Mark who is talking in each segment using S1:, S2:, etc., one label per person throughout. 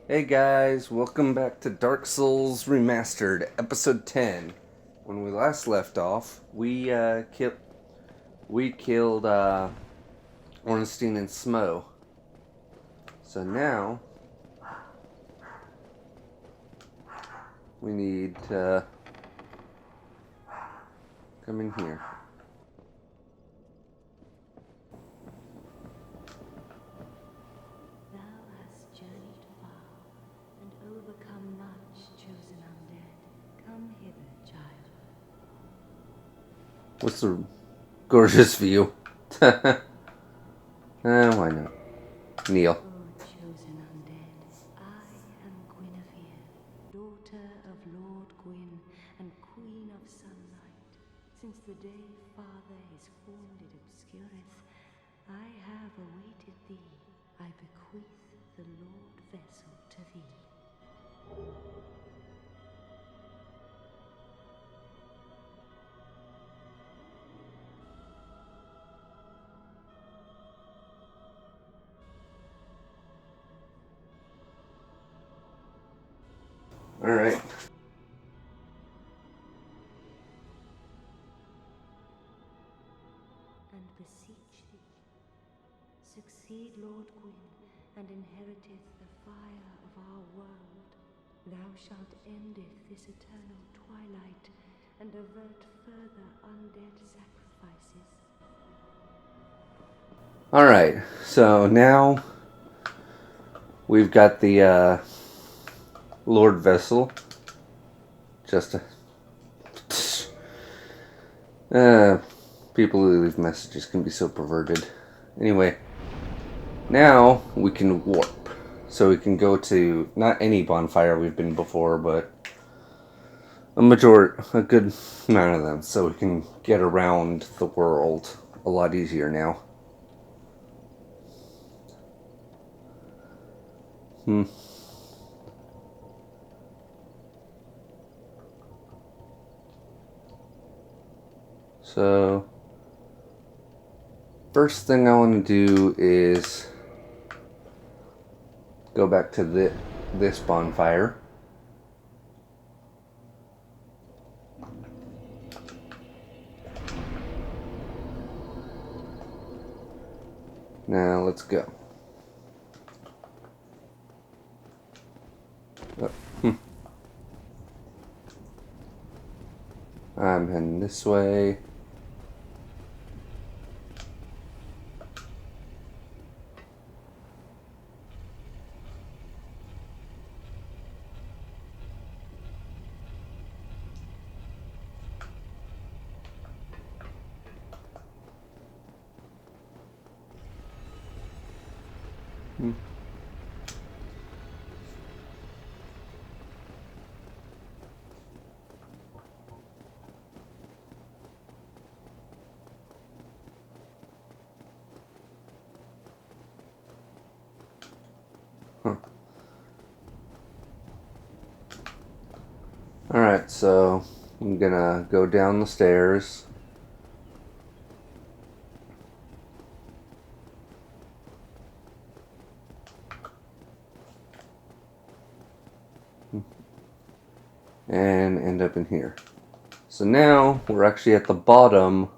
S1: Hey guys, welcome back to Dark Souls Remastered, episode 10. When we last left off, we killed Ornstein and Smo. So now we need to come in here.
S2: Thou hast journeyed far, and overcome much, chosen undead. Come hither, child.
S1: What's the gorgeous view? Why not? Kneel.
S2: O chosen undead, I am Guinevere, daughter of Lord Gwyn and Queen of Sunlight. Since the day Father his wounded obscureth, I have awaited thee. I bequeath the Lord vessel to thee.
S1: Alright.
S2: And beseech thee, succeed Lord Gwyn, and inheriteth the fire of our world. Thou shalt endeth this eternal twilight, and avert further undead sacrifices.
S1: Alright, so now we've got the Lord Vessel. Just people who leave messages can be so perverted. Anyway, now we can warp. So we can go to not any bonfire we've been before, but a good amount of them. So we can get around the world a lot easier now. So, first thing I want to do is go back to this bonfire. Now let's go. Oh, I'm heading this way. Alright, so I'm gonna go down the stairs. And end up in here. So now we're actually at the bottom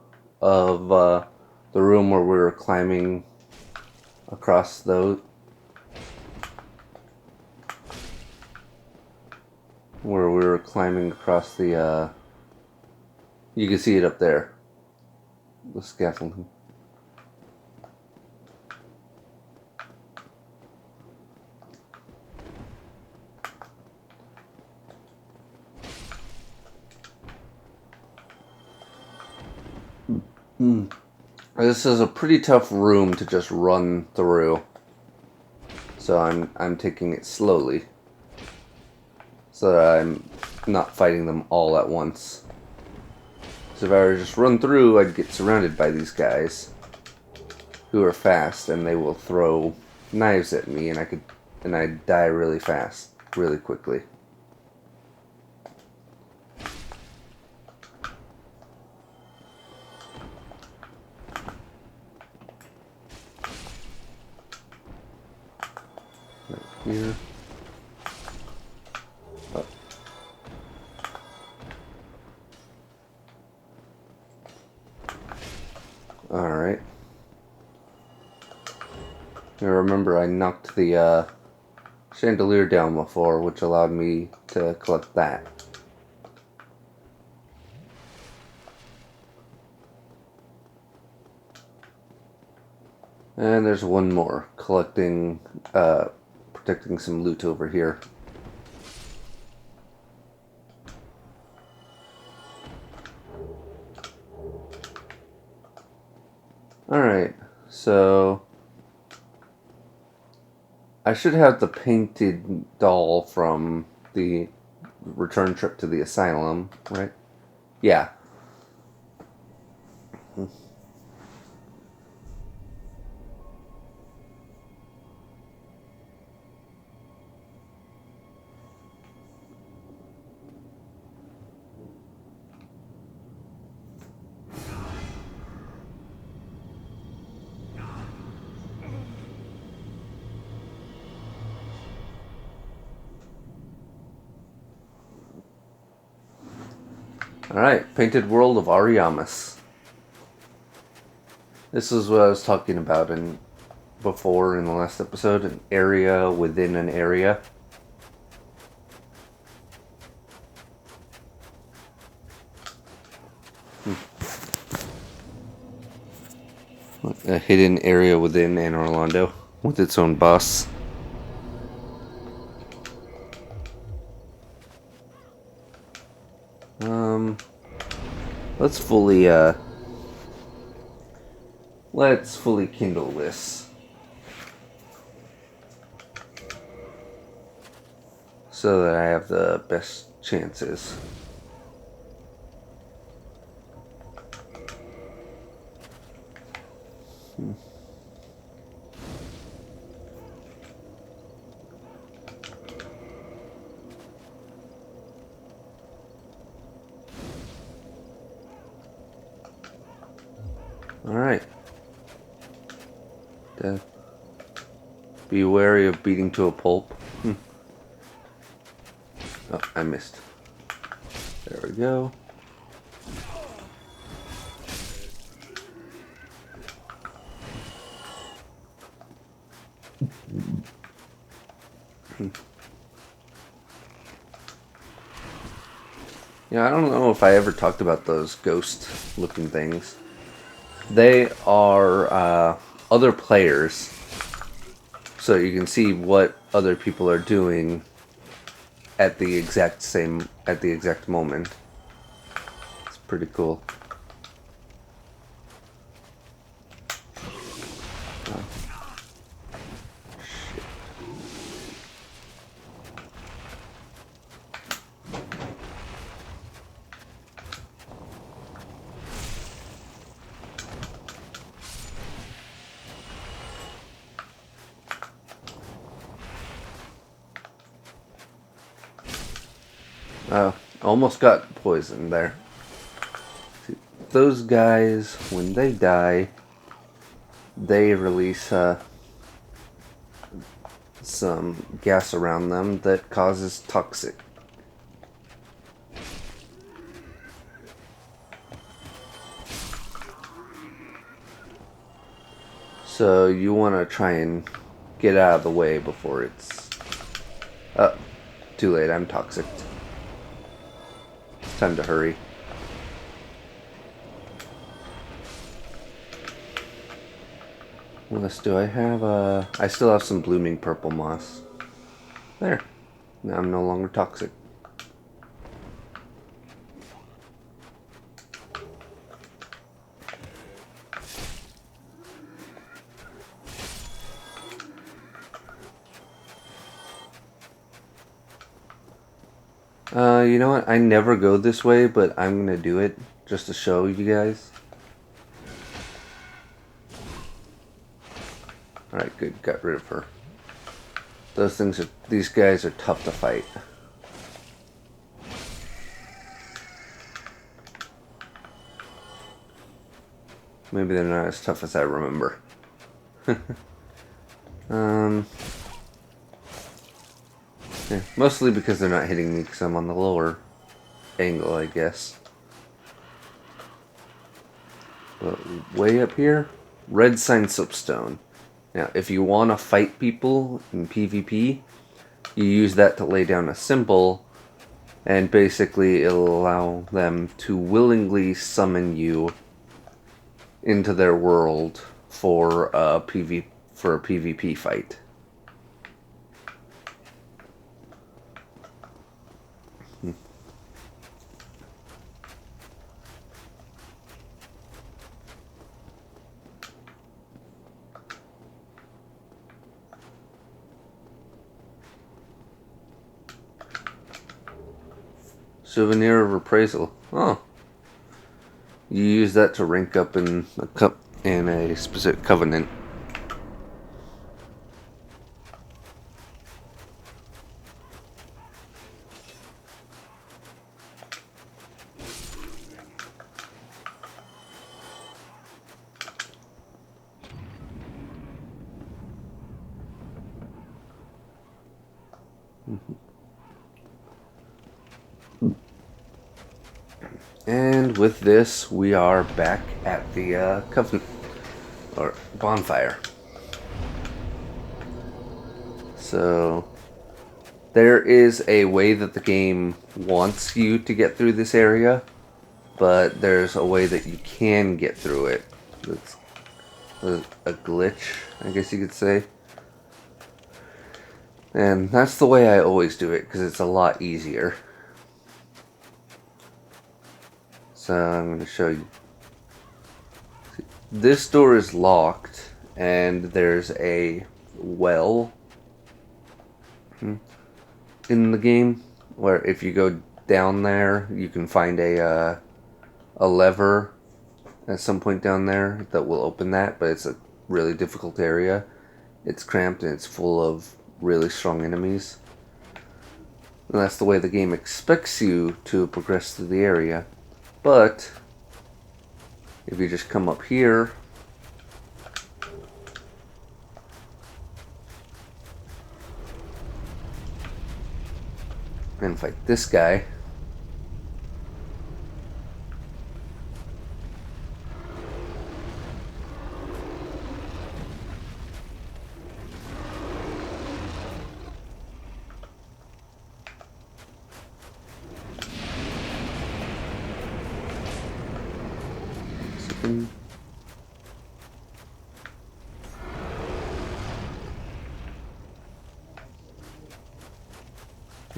S1: of the room where we were climbing across those. Where we were climbing across the, you can see it up there. The scaffolding. This is a pretty tough room to just run through. So I'm taking it slowly. So that I'm not fighting them all at once. So if I were to just run through, I'd get surrounded by these guys who are fast, and they will throw knives at me, and I'd die really fast, really quickly. Right here. remember I knocked the chandelier down before, which allowed me to collect that. And there's one more, protecting some loot over here. Alright, so I should have the painted doll from the return trip to the asylum, right? Yeah. Alright, Painted World of Ariamis. This is what I was talking about before in the last episode, an area within an area. A hidden area within Anne Orlando with its own boss. Let's fully kindle this so that I have the best chances. Alright. Be wary of beating to a pulp. Oh, I missed. There we go. Yeah, I don't know if I ever talked about those ghost-looking things. They are other players, so you can see what other people are doing at the exact moment. It's pretty cool. Almost got poisoned there. See, those guys, when they die, they release some gas around them that causes toxic. So you want to try and get out of the way before it's... too late, I'm toxic. Time to hurry. What else do I have? I still have some blooming purple moss. There. Now I'm no longer toxic. You know what? I never go this way, but I'm gonna do it just to show you guys. Alright, good. Got rid of her. These guys are tough to fight. Maybe they're not as tough as I remember. Yeah, mostly because they're not hitting me because I'm on the lower angle, I guess. But way up here, red sign soapstone. Now, if you want to fight people in PvP, you use that to lay down a symbol, and basically it'll allow them to willingly summon you into their world for a PvP fight. Souvenir of appraisal. Oh. You use that to rank up in a specific covenant. And with this, we are back at the covenant, or bonfire. So, there is a way that the game wants you to get through this area, but there's a way that you can get through it. It's a glitch, I guess you could say. And that's the way I always do it, because it's a lot easier. So I'm going to show you. This door is locked, and there's a well in the game, where if you go down there, you can find a lever at some point down there that will open that, but it's a really difficult area. It's cramped and it's full of really strong enemies. And that's the way the game expects you to progress through the area. But if you just come up here and fight this guy,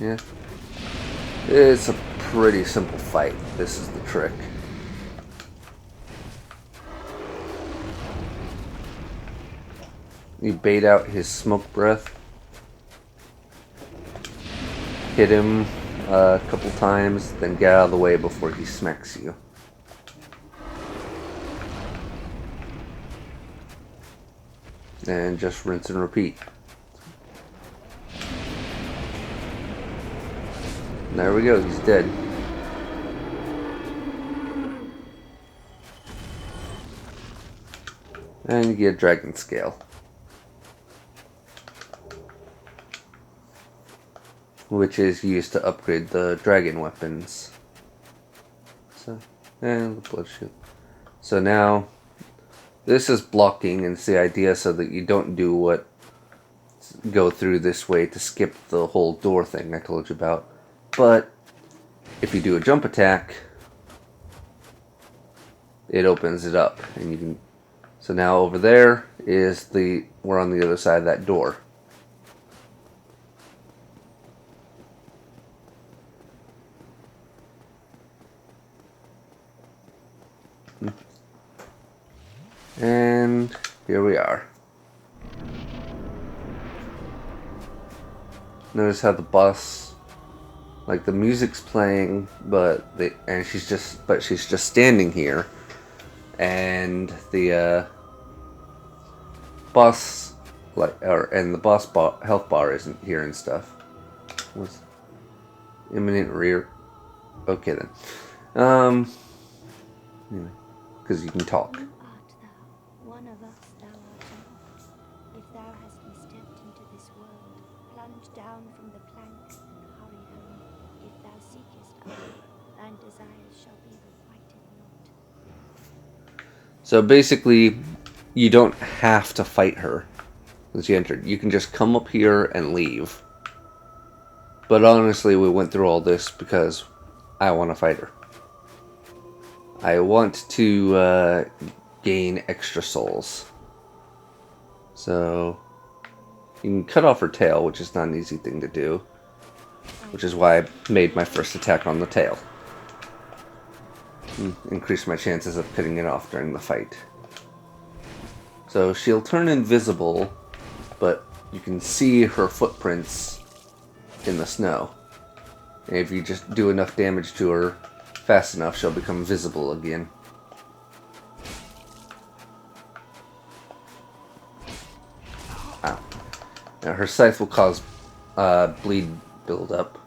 S1: yeah, it's a pretty simple fight. This is the trick. You bait out his smoke breath, hit him a couple times, then get out of the way before he smacks you. And just rinse and repeat. There we go, he's dead. And you get dragon scale, which is used to upgrade the dragon weapons. So, and the blood shield. So now, this is blocking, and it's the idea so that you don't go through this way to skip the whole door thing I told you about. But if you do a jump attack, it opens it up, and you can. So now over there is we're on the other side of that door. And here we are. Notice how the boss, like the music's playing, but she's just standing here, and the boss and the boss health bar isn't here and stuff. What's imminent rear? Okay then. Anyway, because you can talk.
S2: Who art thou? One of us thou art not. If thou hast misstepped into this world, plunge down from the plank and hurry home. If thou seekest other, thine desires shall be requited not.
S1: So basically, you don't have to fight her. since you entered. You can just come up here and leave. But honestly, we went through all this because I want to fight her. I want to gain extra souls. So you can cut off her tail, which is not an easy thing to do. Which is why I made my first attack on the tail. Increase my chances of cutting it off during the fight. So she'll turn invisible, but you can see her footprints in the snow. And if you just do enough damage to her fast enough, she'll become visible again. Ow. Now her scythe will cause bleed buildup.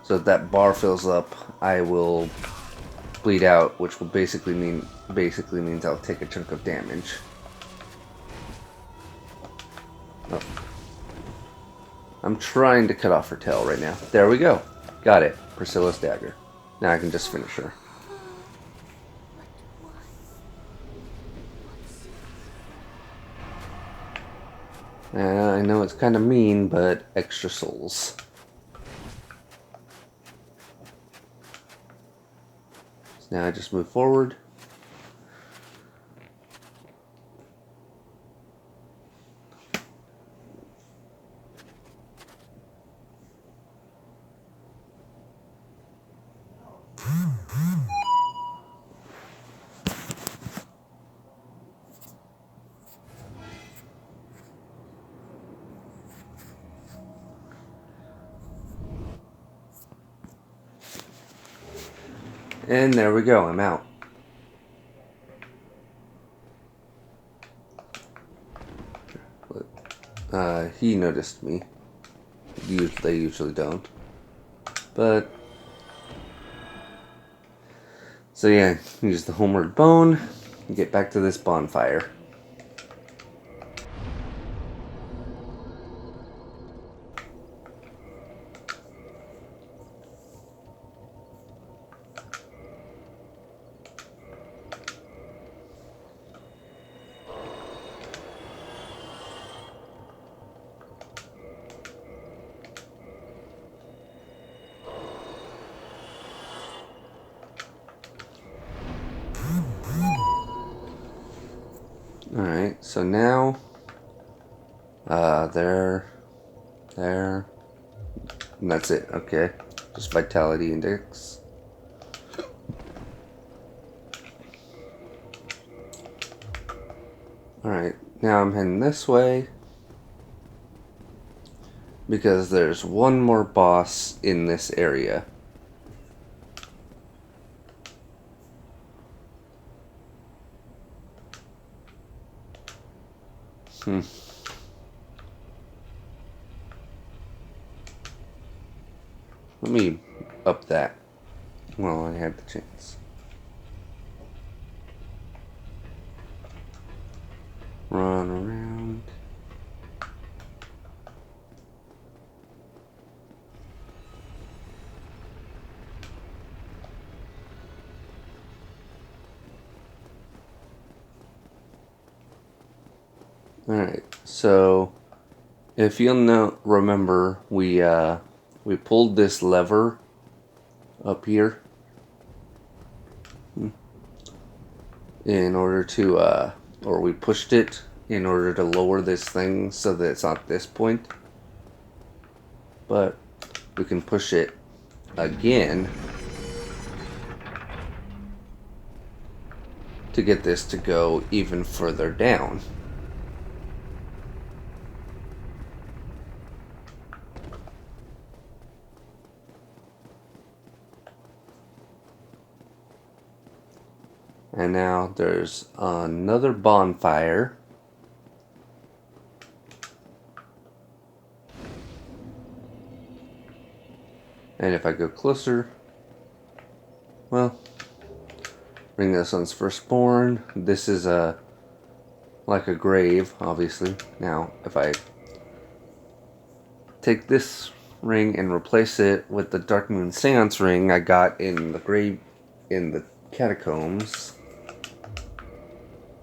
S1: So if that bar fills up, I will bleed out, which will basically means I'll take a chunk of damage. Oh. I'm trying to cut off her tail right now. There we go. Got it. Priscilla's dagger. Now I can just finish her. I know it's kind of mean, but extra souls. So now I just move forward. And there we go, I'm out. He noticed me. They usually don't. But... so yeah, use the homeward bone and get back to this bonfire. Alright, so now, there, and that's it, okay. Just vitality index. Alright, now I'm heading this way, because there's one more boss in this area. Let me up that while I have the chance. Run around. Alright, so if you'll remember, we pulled this lever up here in order to, or we pushed it in order to lower this thing so that it's at this point. But we can push it again to get this to go even further down. And now there's another bonfire. And if I go closer, well, bring this one's firstborn. This is like a grave, obviously. Now, if I take this ring and replace it with the Dark Moon Seance ring I got in the grave, in the catacombs,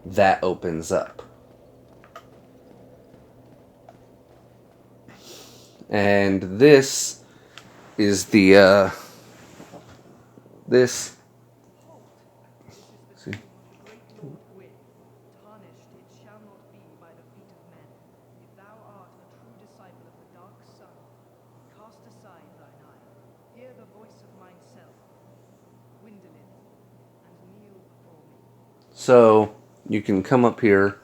S1: that opens up. And this is the this. See.
S3: Tarnished it shall not be by the feet of men. If thou art a true disciple of the Dark Sun, cast aside thine eye. Hear the voice of myself, Gwendolyn, and kneel before me.
S1: So you can come up here.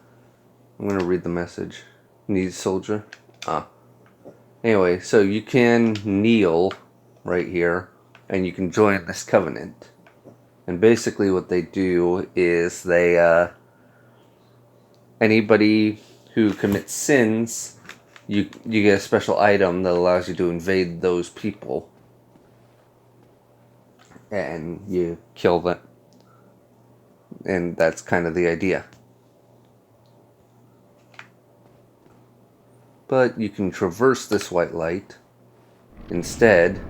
S1: I'm gonna read the message. Need soldier. Anyway, so you can kneel right here, and you can join this covenant. And basically, what they do is they anybody who commits sins, you get a special item that allows you to invade those people, and you kill them. And that's kind of the idea. But you can traverse this white light instead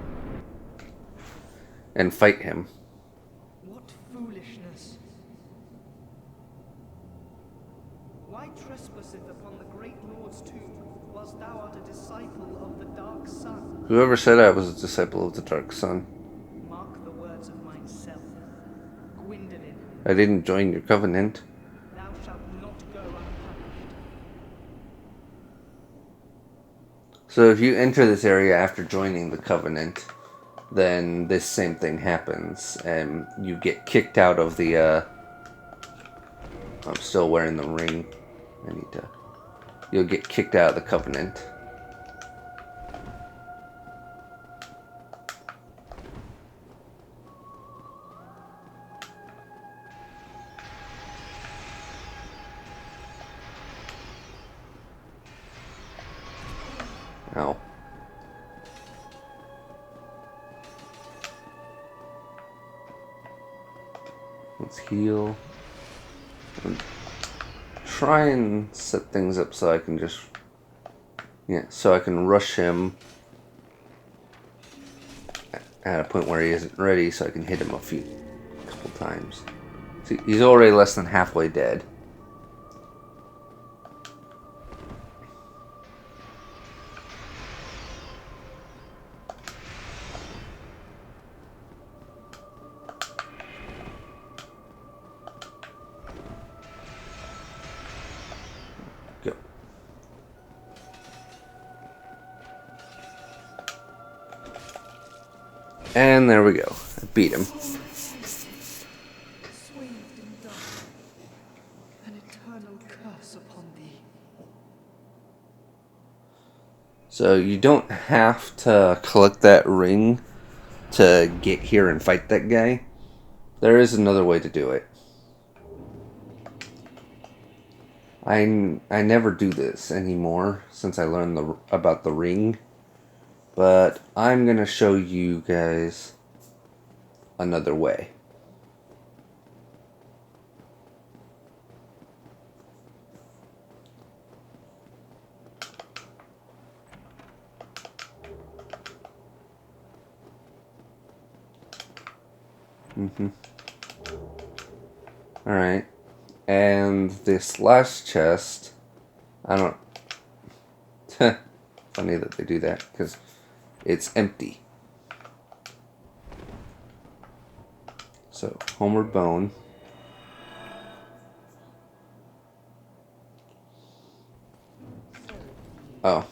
S1: and fight him.
S3: What foolishness! Why trespasseth upon the great Lord's tomb, whilst thou art a disciple of the Dark Sun?
S1: Whoever said I was a disciple of the Dark Sun?
S3: Mark the words of myself, Gwendolyn.
S1: I didn't join your covenant.
S3: Thou shalt not go unpunished.
S1: So if you enter this area after joining the covenant, then this same thing happens, and you get kicked out of the, I'm still wearing the ring. You'll get kicked out of the covenant. Ow. Let's heal. And try and set things up so I can just... Yeah, so I can rush him at a point where he isn't ready, so I can hit him a couple times. See, he's already less than halfway dead. Go. And there we go. I beat him.
S3: Swathed in dark, an eternal curse upon thee.
S1: So you don't have to collect that ring to get here and fight that guy. There is another way to do it. I never do this anymore since I learned about the ring. But I'm going to show you guys another way. Alright. And this last chest, I don't... Funny that they do that, because it's empty. So, homeward bone. Oh.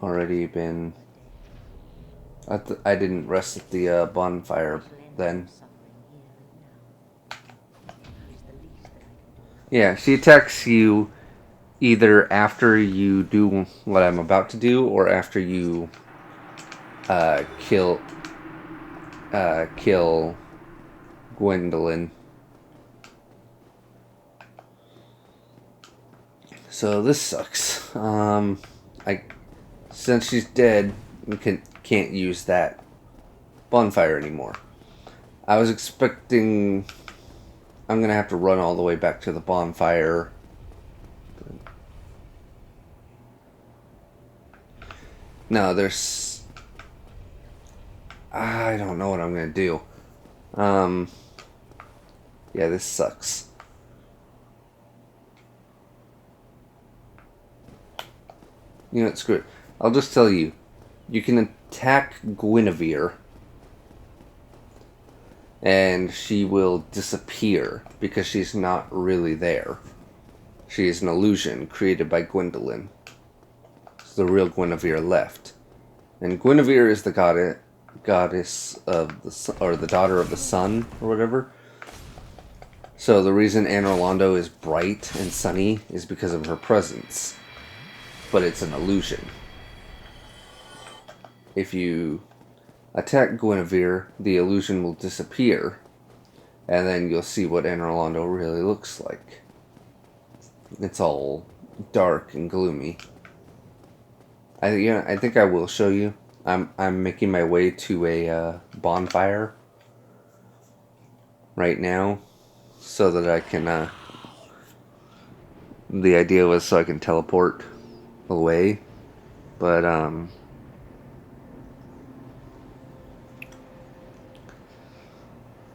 S1: Already been... I didn't rest at the bonfire then. Yeah, she attacks you either after you do what I'm about to do, or after you kill Gwendolyn. So this sucks. Since she's dead, we can't use that bonfire anymore. I was expecting I'm gonna have to run all the way back to the bonfire. No, there's... I don't know what I'm gonna do. Yeah, this sucks. You know what, screw it. I'll just tell you. You can attack Guinevere, and she will disappear because she's not really there. She is an illusion created by Gwendolyn. So the real Guinevere left. And Guinevere is the goddess of the or the daughter of the sun, or whatever. So the reason Anne Orlando is bright and sunny is because of her presence. But it's an illusion. If you attack Guinevere, the illusion will disappear, and then you'll see what Anne Orlando really looks like. It's all dark and gloomy. I think I will show you. I'm making my way to a bonfire right now, so that I can. The idea was so I can teleport away, but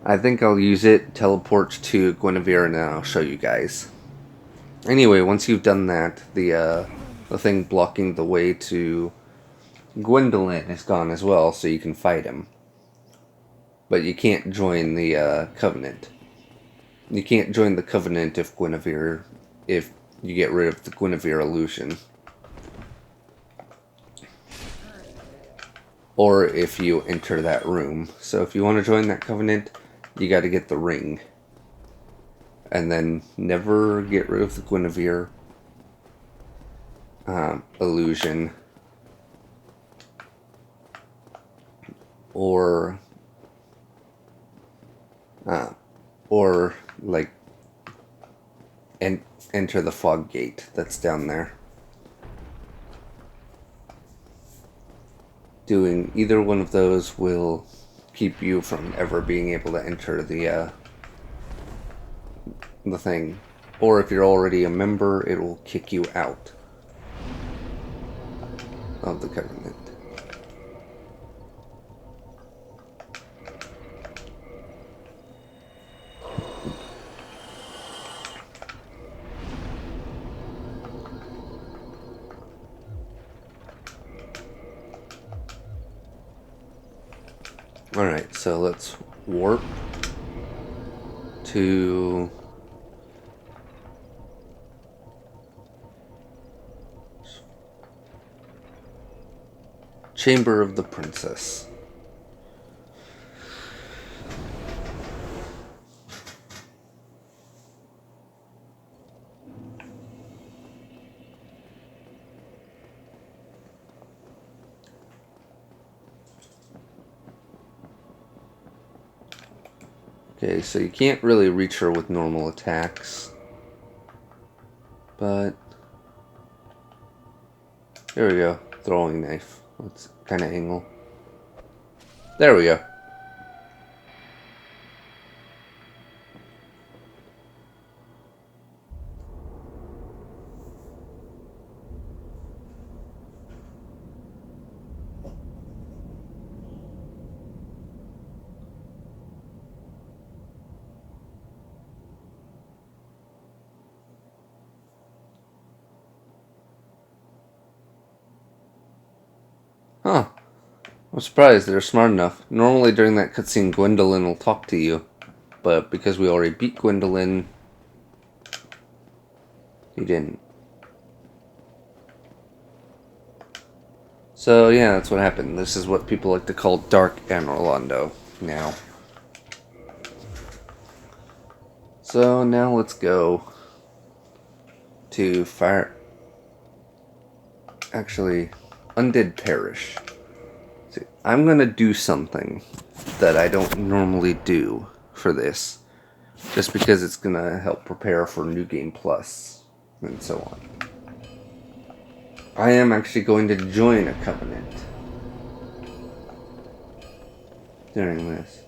S1: I think I'll use it, teleport to Guinevere, and then I'll show you guys. Anyway, once you've done that, the thing blocking the way to Gwendolyn is gone as well, so you can fight him. But you can't join the Covenant. You can't join the Covenant if you get rid of the Guinevere illusion. Or if you enter that room. So if you want to join that Covenant, you got to get the ring. And then never get rid of the Guinevere illusion. Or like enter the fog gate that's down there. Doing either one of those will keep you from ever being able to enter the thing. Or if you're already a member, it will kick you out of the Covenant. Alright, so let's warp to Chamber of the Princess. Okay, so you can't really reach her with normal attacks. But there we go. Throwing knife. Let's kind of angle. There we go. Huh. I'm surprised they're smart enough. Normally during that cutscene, Gwendolyn will talk to you. But because we already beat Gwendolyn, he didn't. So yeah, that's what happened. This is what people like to call Dark Anne Orlando now. So now let's go to Actually, Undead Parish. See, I'm gonna do something that I don't normally do for this, just because it's gonna help prepare for New Game Plus and so on. I am actually going to join a Covenant during this.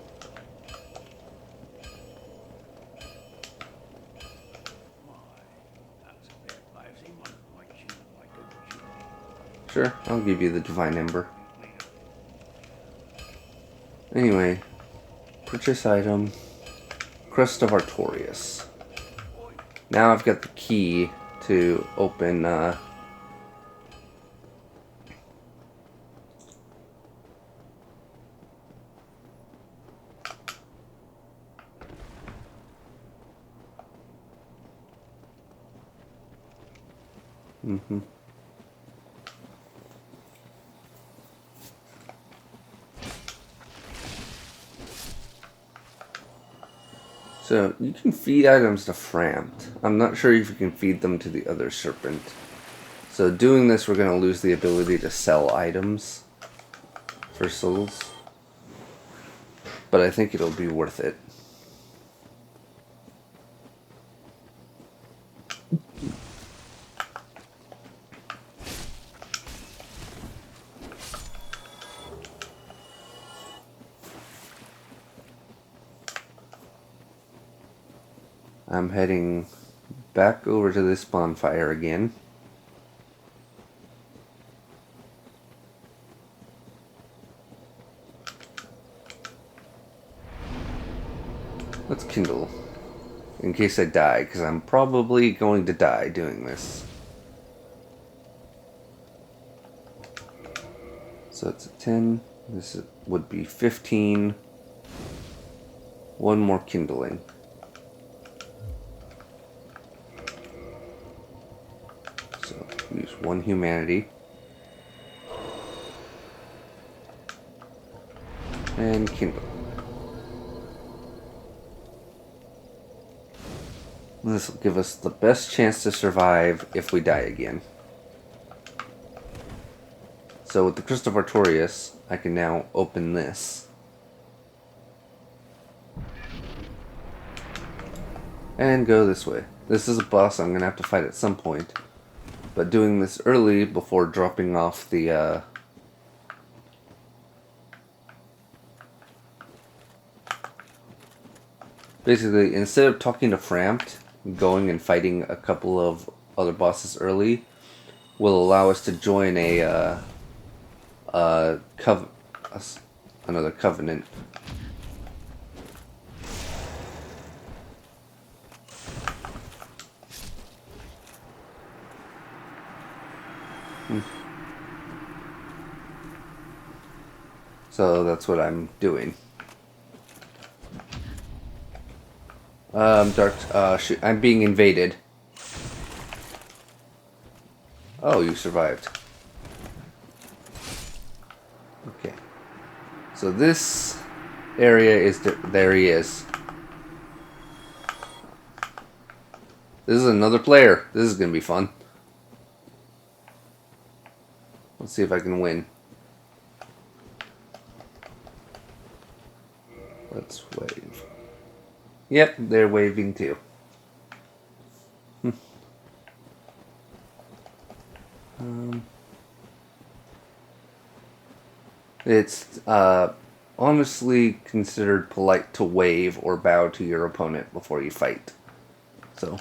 S1: Sure, I'll give you the Divine Ember. Anyway, purchase item, Crest of Artorias. Now I've got the key to open Mm-hmm. So, you can feed items to Frampt. I'm not sure if you can feed them to the other serpent. So doing this, we're going to lose the ability to sell items for souls. But I think it'll be worth it. I'm heading back over to this bonfire again. Let's kindle. In case I die, because I'm probably going to die doing this. So it's a 10. This would be 15. One more kindling. So use one humanity. And kindle. This will give us the best chance to survive if we die again. So with the Crystal of Artorias, I can now open this. And go this way. This is a boss I'm going to have to fight at some point. But doing this early before dropping off the... Basically, instead of talking to Frampt, going and fighting a couple of other bosses early will allow us to join another covenant. So that's what I'm doing. Shoot, I'm being invaded. Oh, you survived. Okay. So this area is... there he is. This is another player. This is going to be fun. Let's see if I can win. Let's wave. Yep, they're waving too. It's honestly considered polite to wave or bow to your opponent before you fight. So,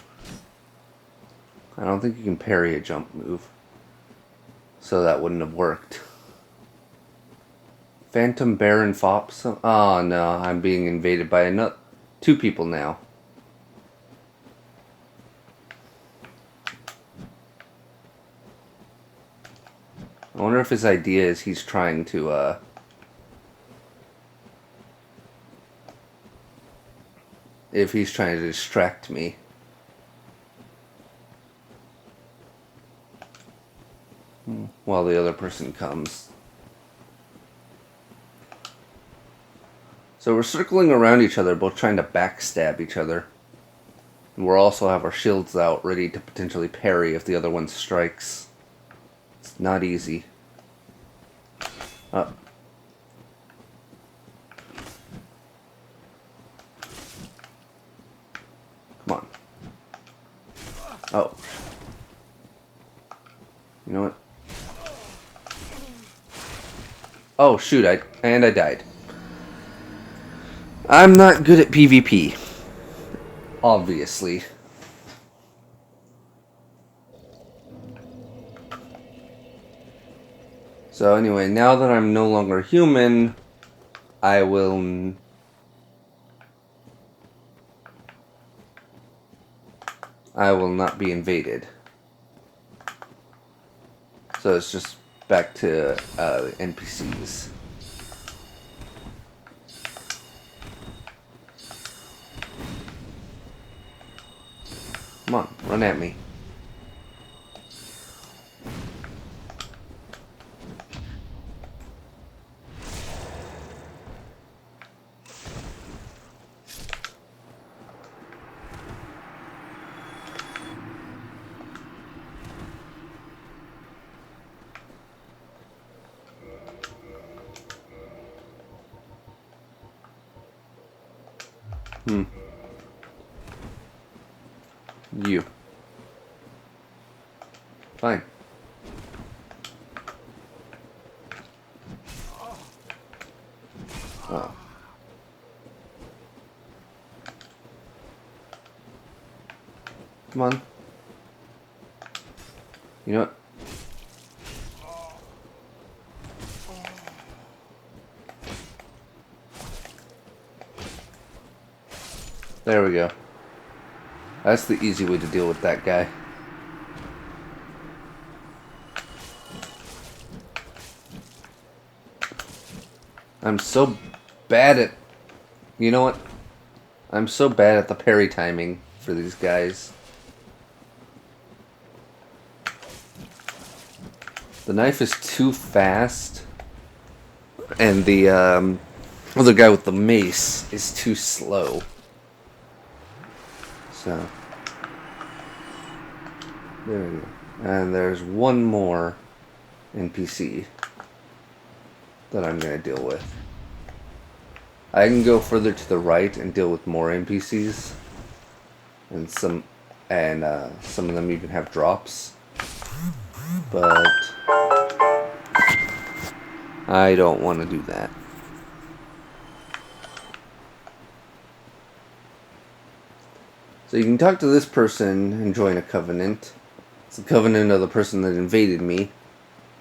S1: I don't think you can parry a jump move. So that wouldn't have worked. Phantom Baron Fops? Oh no, I'm being invaded by two people now. I wonder if his idea is he's trying to, if he's trying to distract me. While the other person comes. So we're circling around each other, both trying to backstab each other. And we'll also have our shields out, ready to potentially parry if the other one strikes. It's not easy. Up. Come on. Oh. You know what? Oh shoot, I died. I'm not good at PvP. Obviously. So anyway, now that I'm no longer human, I will not be invaded. So it's just back to NPCs. Come on, run at me. You. Fine. Oh. Come on. You know what? There we go. That's the easy way to deal with that guy. I'm so bad at... You know what? I'm so bad at the parry timing for these guys. The knife is too fast. And the other guy with the mace is too slow. So... There we go. And there's one more NPC that I'm going to deal with. I can go further to the right and deal with more NPCs, and some of them even have drops, but I don't want to do that. So you can talk to this person and join a covenant. It's the covenant of the person that invaded me.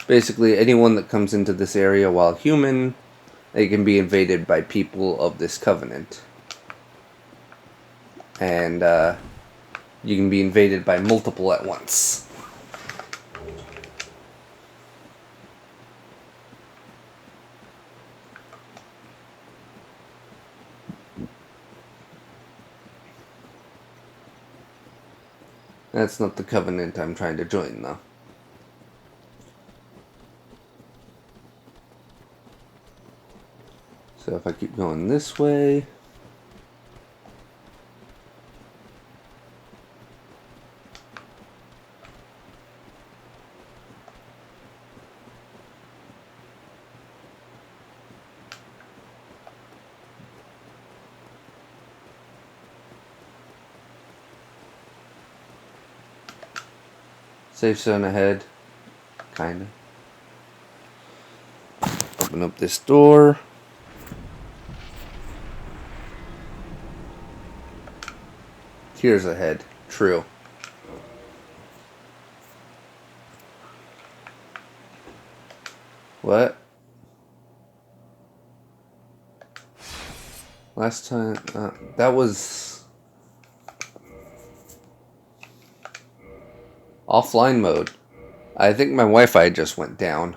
S1: Basically, anyone that comes into this area while human, they can be invaded by people of this covenant. And you can be invaded by multiple at once. That's not the covenant I'm trying to join, though. So if I keep going this way... Safe zone ahead. Kinda. Open up this door. Tears ahead. True. What? Last time... that was... offline mode. I think my Wi-Fi just went down.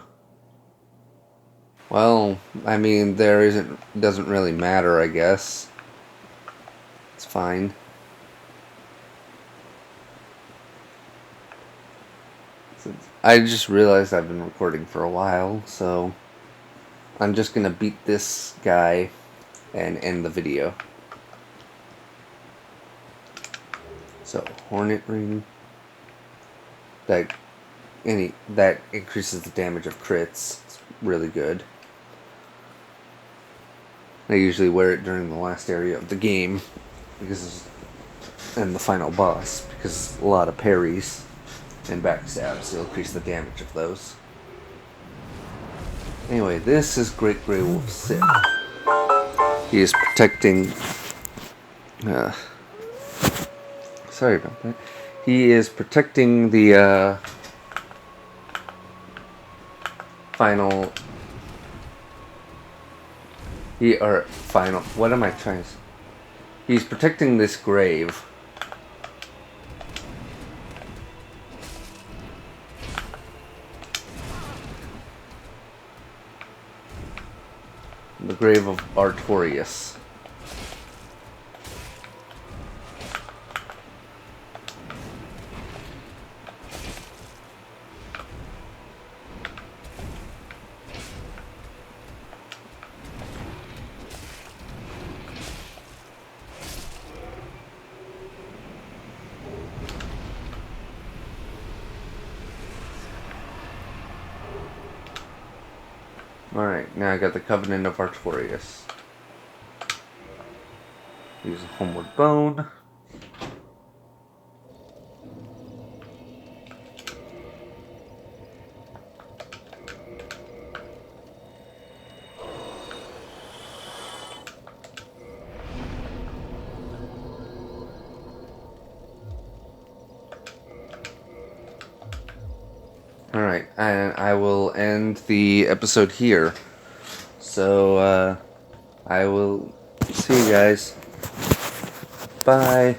S1: Well, I mean, doesn't really matter, I guess. It's fine. I just realized I've been recording for a while, so I'm just gonna beat this guy and end the video. So, Hornet Ring. That increases the damage of crits. It's really good. I usually wear it during the last area of the game, and the final boss, because a lot of parries and backstabs will increase the damage of those. Anyway, this is Great Grey Wolf Sith. He is protecting... sorry about that. He is protecting the final... What am I trying to say? He's protecting this grave. The grave of Artorias. Alright, now I got the Covenant of Artorias. Use a homeward bone. Alright, and I will end the episode here. So, I will see you guys. Bye.